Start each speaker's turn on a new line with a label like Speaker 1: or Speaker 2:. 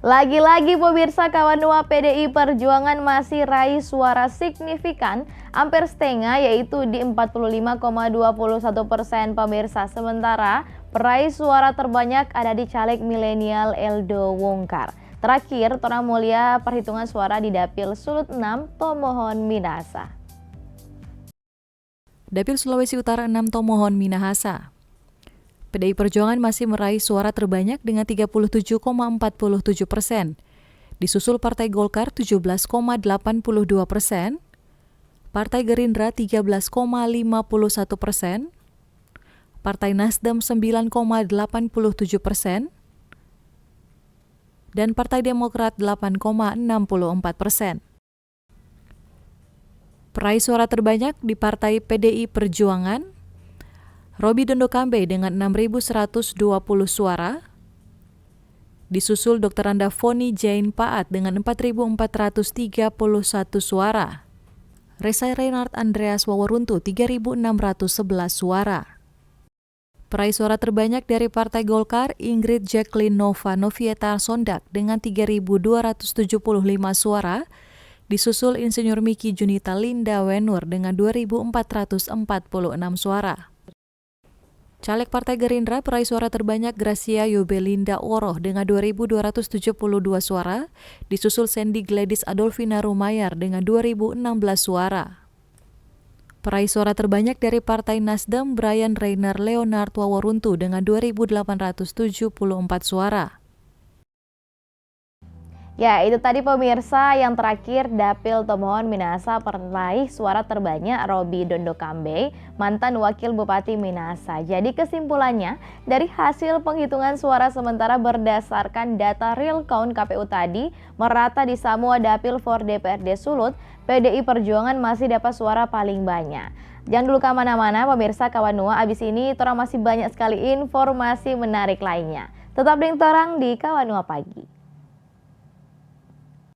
Speaker 1: Lagi-lagi pemirsa Kawanua PDI Perjuangan masih raih suara signifikan hampir setengah yaitu di 45,21% pemirsa. Sementara peraih suara terbanyak ada di caleg milenial Eldo Wongkar. Terakhir, Tora Mulia perhitungan suara di Dapil Sulut 6 Tomohon Minahasa.
Speaker 2: Dapil Sulawesi Utara 6 Tomohon Minahasa. PDI Perjuangan masih meraih suara terbanyak dengan 37,47%. Disusul Partai Golkar 17,82%, Partai Gerindra 13,51%, Partai Nasdem 9,87%, dan Partai Demokrat 8,64%. Peraih suara terbanyak di Partai PDI Perjuangan, Robi Dondo Kambe dengan 6.120 suara, disusul Dr. Anda Foni Jain Paat dengan 4.431 suara, Resa Reynard Andreas Waworuntu 3.611 suara. Peraih suara terbanyak dari Partai Golkar, Ingrid Jacqueline Nova Novieta Sondak dengan 3.275 suara, disusul Insinyur Miki Junita Linda Wenur dengan 2.446 suara. Caleg Partai Gerindra peraih suara terbanyak Gracia Yobelinda Oroh dengan 2.272 suara, disusul Sandy Gladys Adolfina Rumayar dengan 2.016 suara. Peraih suara terbanyak dari Partai Nasdem Brian Rainer Leonard Waworuntu dengan 2.874 suara.
Speaker 1: Ya, itu tadi pemirsa. Yang terakhir, Dapil Tomohon Minahasa peraih suara terbanyak Robi Dondo Kambe, mantan Wakil Bupati Minahasa. Jadi kesimpulannya, dari hasil penghitungan suara sementara berdasarkan data real count KPU tadi, merata di semua Dapil for DPRD Sulut, PDI Perjuangan masih dapat suara paling banyak. Jangan dulu kemana-mana pemirsa Kawanua, abis ini Torang masih banyak sekali informasi menarik lainnya. Tetap dengan Torang di Kawanua Pagi.